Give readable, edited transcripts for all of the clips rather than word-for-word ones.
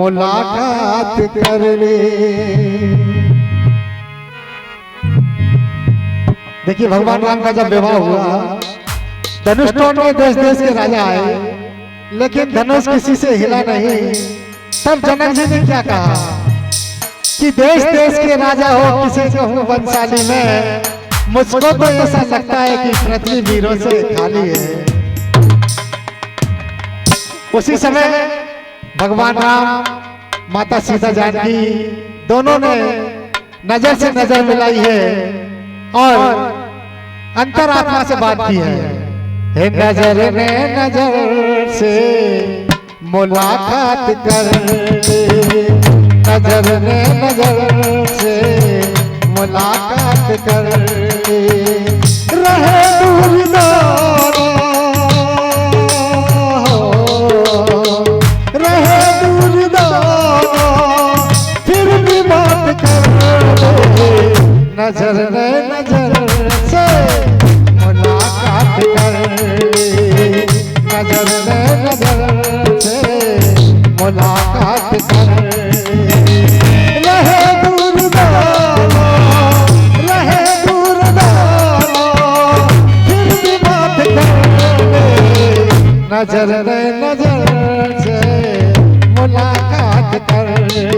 मुलाकात कर ले। देखिए भगवान राम का जब विवाह हुआ, धनुष तोड़ने देश देश के राजा आए, लेकिन धनुष किसी से हिला नहीं। तब जनक जी ने क्या कहा कि देश देश के राजा हो, किसी को हूँ बंसाली में, मुझको तो ऐसा लगता है कि पृथ्वी वीरों से खाली है। उसी समय भगवान राम, माता सीता जानकी दोनों ने नजर से नजर मिलाई है और अंतरात्मा से बात की है। नजर ने नजर से मुलाकात कर ले, नजर ने नजर से मुलाकात कर ले। रहे दूर दारा, रहे दूर दारा, फिर भी बात कर ले। नजर ने नजर से मुलाकात कर ले, नजर ने नजर से मुलाकात कर ले। रहे दूर दारा, रहे दूर दारा, फिर भी बात कर ले। नजर ने नजर से मुलाकात कर ले,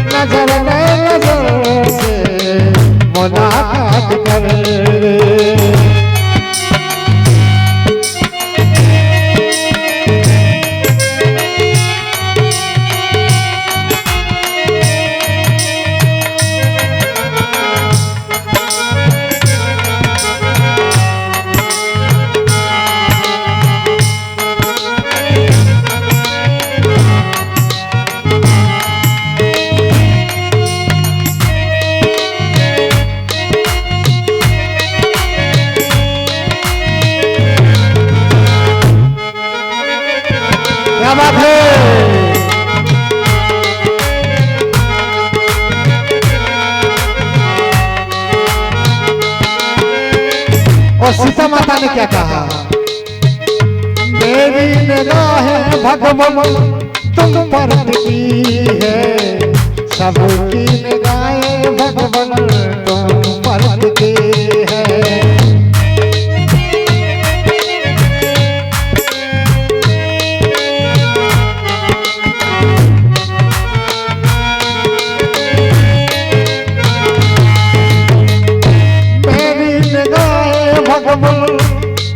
नजर ने नजर से मुलाकात कर ले। क्या बात है। और सीता माता ने क्या कहा, मेरी निगाहें भगवान तुम पर टिकी है, सबकी निगाहें भगवान तुम पर टिकी है।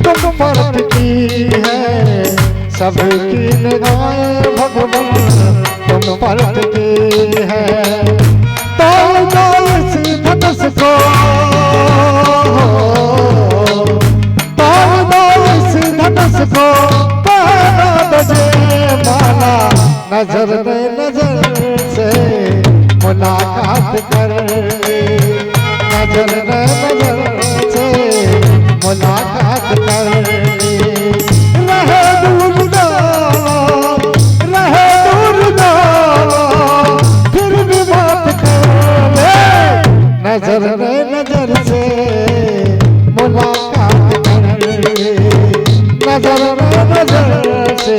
तुम पर टिकी है, सबकी निगाहें भगवान तुम पर टिकी है। तो इस धनुष को, तो इस धनुष को पहना बजे माला। नजर ने नजर से मुलाकात कर ले, नजर ने नजर से मुलाकात कर ले। रहे दूर दारा, रहे दूर दारा, फिर भी बात कर ले। नजर ने नजर से मुलाकात कर ले, नजर ने नजर से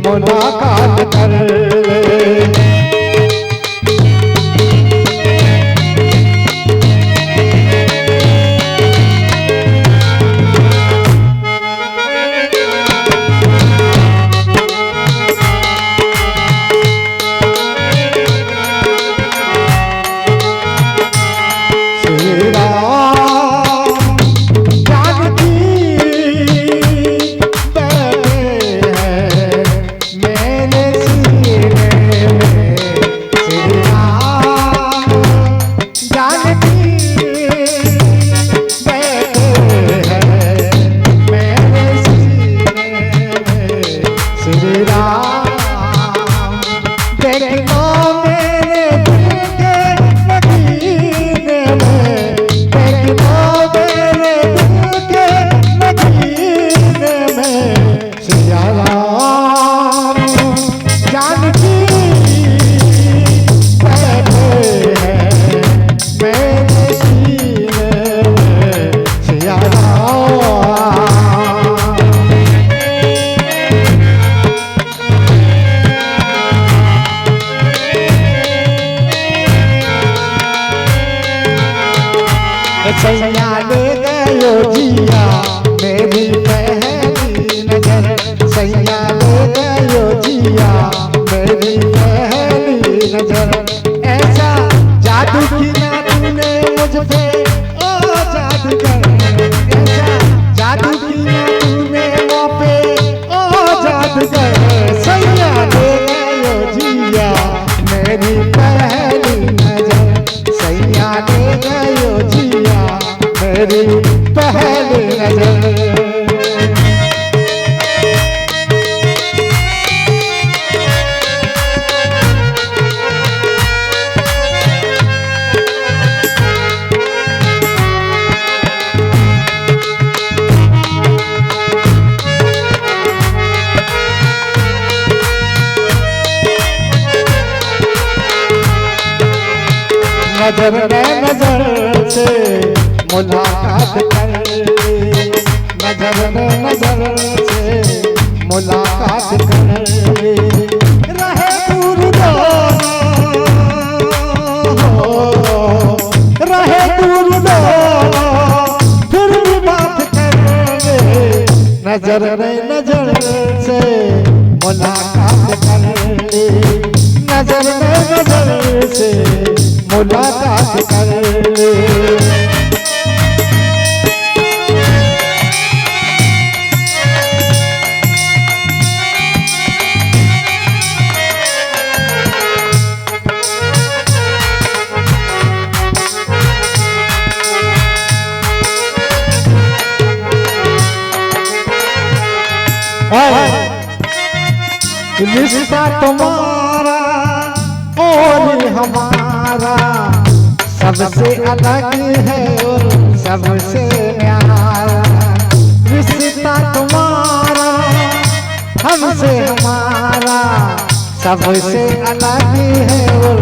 मुलाकात कर ले। सैया ले गयो जिया मेरी पहली नजर, सैया ले गयो जिया मेरी पहली नजर। ऐसा जादू किया तूने मुझ पे ओ जादूगर, ऐसा जादू किया तूने मुझ पे ओ जादूगर। सैया ले गयो जिया मेरी पहली नजर, सैया ले गयो जिया मेरी पहली नजर। नजर ने नजर से मुलाकात कर ले, नजर ने नजर से मुलाकात कर ले। रहे दूर दोनों, रहे दूर दोनों फिर भी बात कर ले। नजर ने नजर से मुलाकात कर ले, नजर ने नजर से मुलाकात कर ले। रिश्ता तुम्हारा और हमारा सबसे अलग है और सबसे न्यारा। रिश्ता तुम्हारा हमसे हमारा सबसे अलग है और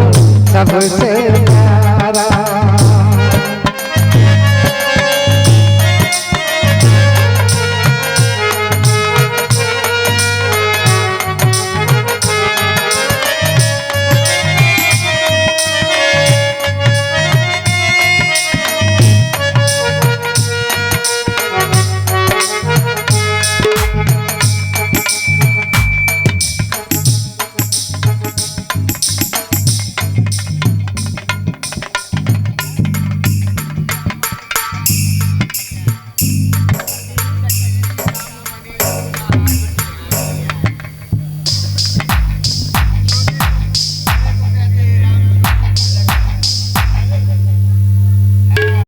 सबसे न्यारा।